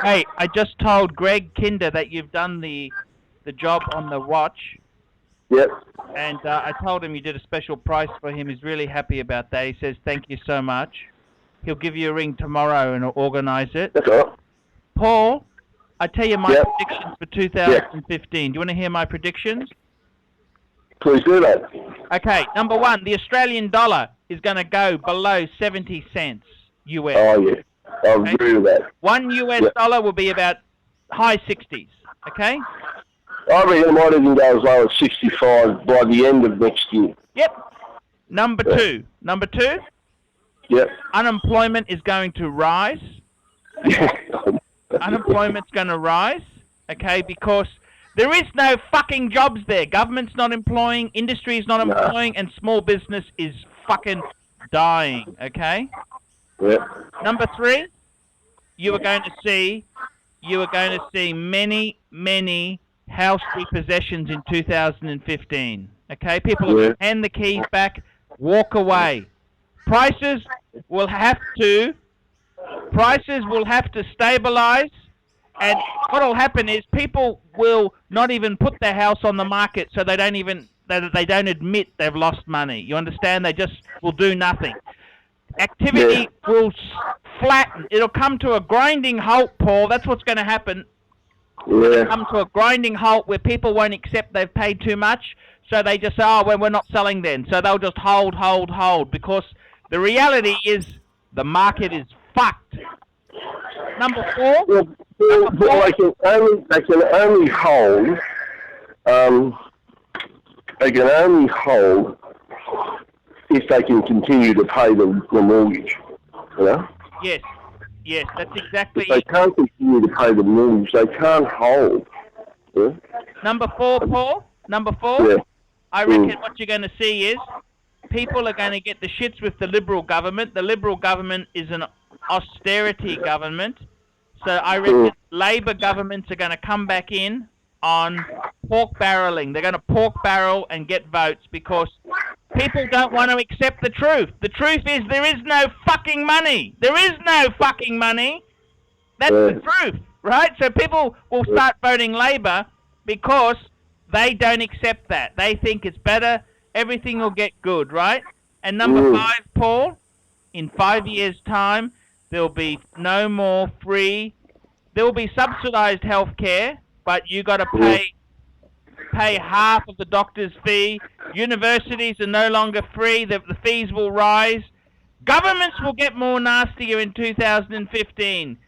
Hey, I just told Greg Kinder that you've done the job on the watch. Yep. And I told him you did a special price for him. He's really happy about that. He says, thank you so much. He'll give you a ring tomorrow and organise it. That's all right. Paul, I tell you my predictions for 2015. Do you want to hear my predictions? Please do that. Okay, number one, the Australian dollar is going to go below 70 cents US. Oh, yeah. I agree with that. One US dollar will be about high 60s, okay? I reckon it might even go as low as 65 by the end of next year. Yep. Number two. Number two, Yep. unemployment is going to rise. Okay? Unemployment's going to rise, okay, because there is no fucking jobs there. Government's not employing, industry is not employing, and small business is fucking dying, okay? Yep. Number three, you are going to see many house repossessions in 2015. Okay, people will hand the keys back, walk away. Prices will have to stabilize, and what will happen is people will not even put their house on the market, so they don't admit they've lost money. You understand? They just will do nothing. Activity will flatten. It'll come to a grinding halt, Paul. That's what's going to happen. It'll come to a grinding halt where people won't accept they've paid too much, so they just say, well, we're not selling then. So they'll just hold, because the reality is the market is fucked. Number four. They can only hold. They can only hold if they can continue to pay the mortgage. You know? Yes, that's exactly it. If they can't continue to pay the mortgage, they can't hold. Yeah? Number four, Paul. Yeah. I reckon what you're going to see is people are going to get the shits with the Liberal government. The Liberal government is an austerity government. So I reckon Labor governments are going to come back in on pork barreling. They're going to pork barrel and get votes because people don't want to accept the truth. The truth is there is no fucking money. There is no fucking money. That's the truth, right? So people will start voting Labor because they don't accept that. They think it's better. Everything will get good, right? And number five, Paul, in 5 years' time, there'll be no more free. There will be subsidized healthcare, but you got to pay half of the doctor's fee. Universities are no longer free. The fees will rise. Governments will get more nastier in 2015.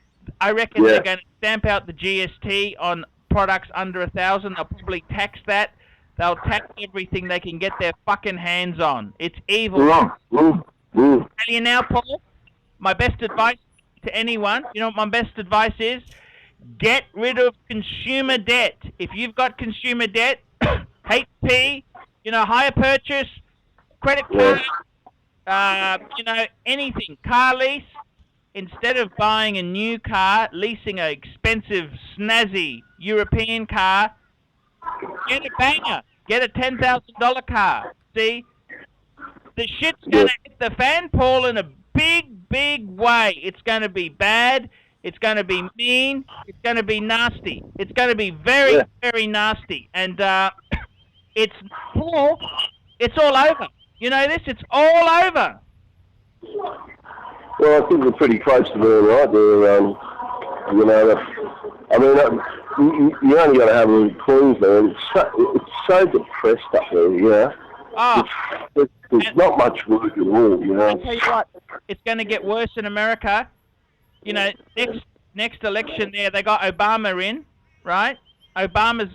I reckon they're going to stamp out the GST on products under 1,000. They'll probably tax that. They'll tax everything they can get their fucking hands on. It's evil. Tell you now, Paul, my best advice to anyone, you know what my best advice is? Get rid of consumer debt. If you've got consumer debt, HP, hire purchase, credit card, anything, car lease, instead of buying a new car, leasing an expensive, snazzy European car, get a banger. Get a $10,000 car. See? The shit's going to hit the fan, Paul, in a big, big way. It's going to be bad. It's going to be mean. It's going to be nasty. It's going to be very, very nasty. And it's all over. You know this? It's all over. Well, I think we're pretty close to being right there. You only got to have a look at Queensland. It's so depressed up there, There's not much work at all, I'll tell you what, it's going to get worse in America. Next election there, they got Obama in, right? Obama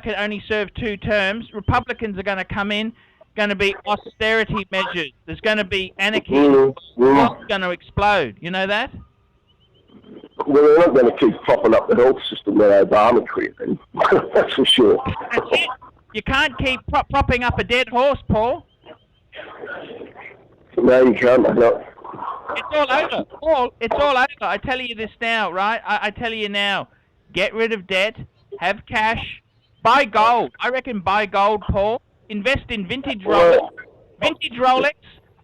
can only serve 2 terms. Republicans are going to come in, going to be austerity measures. There's going to be anarchy. The world's going to explode. You know that? Well, they're not going to keep propping up the health system that Obama created. That's for sure. That's it. You can't keep propping up a dead horse, Paul. No, you can't. No. It's all over, Paul. It's all over. I tell you this now, right? I tell you now. Get rid of debt. Have cash. Buy gold. I reckon buy gold, Paul. Invest in vintage Rolex. Vintage Rolex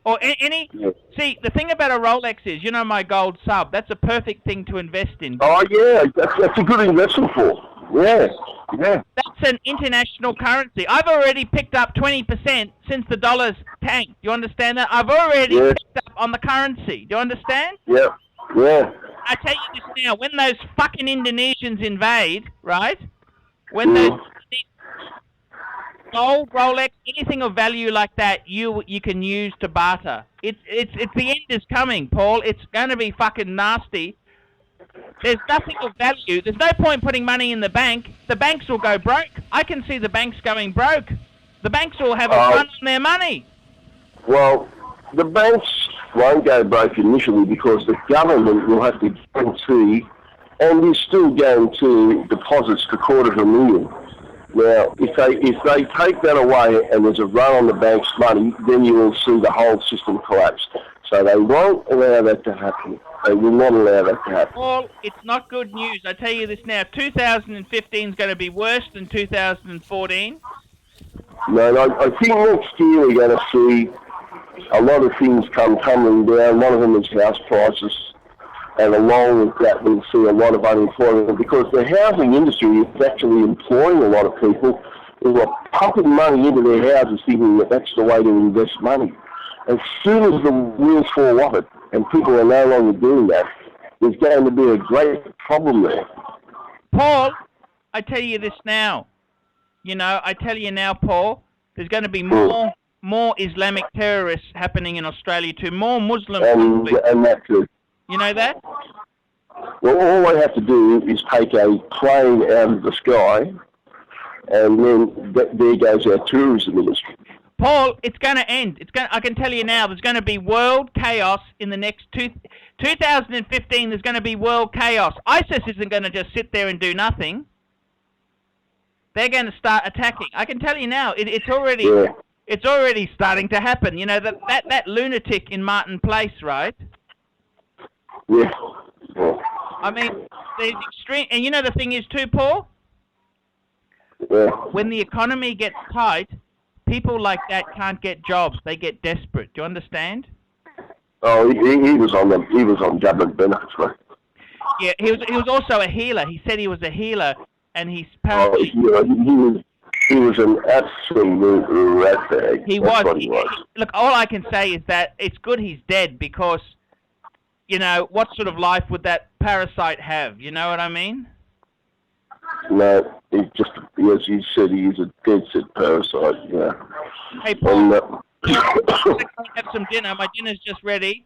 Or any... Yeah. See, the thing about a Rolex is, you know my gold sub, that's a perfect thing to invest in. Oh, yeah, that's a good investment for. Yeah, yeah. That's an international currency. I've already picked up 20% since the dollar's tanked. Do you understand that? I've already picked up on the currency. Do you understand? Yeah, yeah. I tell you this now, when those fucking Indonesians invade, right? When those gold, Rolex, anything of value like that, you can use to barter. It's the end is coming, Paul. It's going to be fucking nasty. There's nothing of value. There's no point putting money in the bank. The banks will go broke. I can see the banks going broke. The banks will have a run on their money. Well, the banks won't go broke initially because the government will have to guarantee, and is still guaranteeing deposits to $250,000. Now, if they take that away and there's a run on the bank's money, then you will see the whole system collapse. So they won't allow that to happen. They will not allow that to happen. Paul, it's not good news. I tell you this now. 2015 is going to be worse than 2014. No, I think next year we're going to see a lot of things come tumbling down. One of them is house prices. And along with that, we'll see a lot of unemployment because the housing industry is actually employing a lot of people who are pumping money into their houses thinking that that's the way to invest money. As soon as the wheels fall off it and people are no longer doing that, there's going to be a great problem there. Paul, I tell you this now. I tell you now, Paul, there's going to be more Islamic terrorists happening in Australia too, more Muslim conflicts. And that's it. You know that? Well, all they have to do is take a plane out of the sky, and then there goes our tourism industry. Paul, it's going to end. I can tell you now, there's going to be world chaos in the next 2015. There's going to be world chaos. ISIS isn't going to just sit there and do nothing. They're going to start attacking. I can tell you now, it's already starting to happen. You know that lunatic in Martin Place, right? Yeah. I mean, the extreme, and the thing is too, Paul. Yeah. When the economy gets tight, people like that can't get jobs. They get desperate. Do you understand? Oh, he was on government benefits, right? Yeah, he was also a healer. He said he was a healer, and he's apparently. He was an absolute rat bag. He was. Look, all I can say is that it's good he's dead because. What sort of life would that parasite have? You know what I mean? No, as you said, he's a dead set parasite, yeah. Hey, Paul, have some dinner. My dinner's just ready.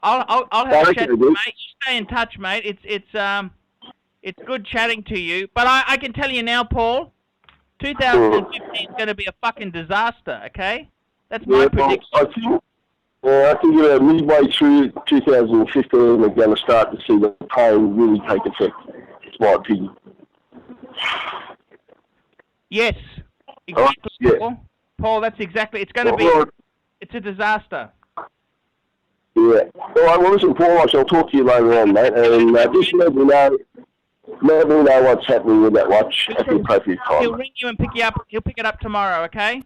I'll have a chat to you, mate. You stay in touch, mate. It's good chatting to you. But I can tell you now, Paul, 2015 is going to be a fucking disaster, okay? That's my prediction. I think midway through 2015, we're going to start to see the pain really take effect. It's my opinion. Yes, exactly, yeah. Paul, that's exactly. It's going to be. It's a disaster. Yeah. All right. Well, listen, Paul. I shall talk to you later on, mate. And just let me know what's happening with that watch at the appropriate time. He'll ring you and pick you up. He'll pick it up tomorrow. Okay.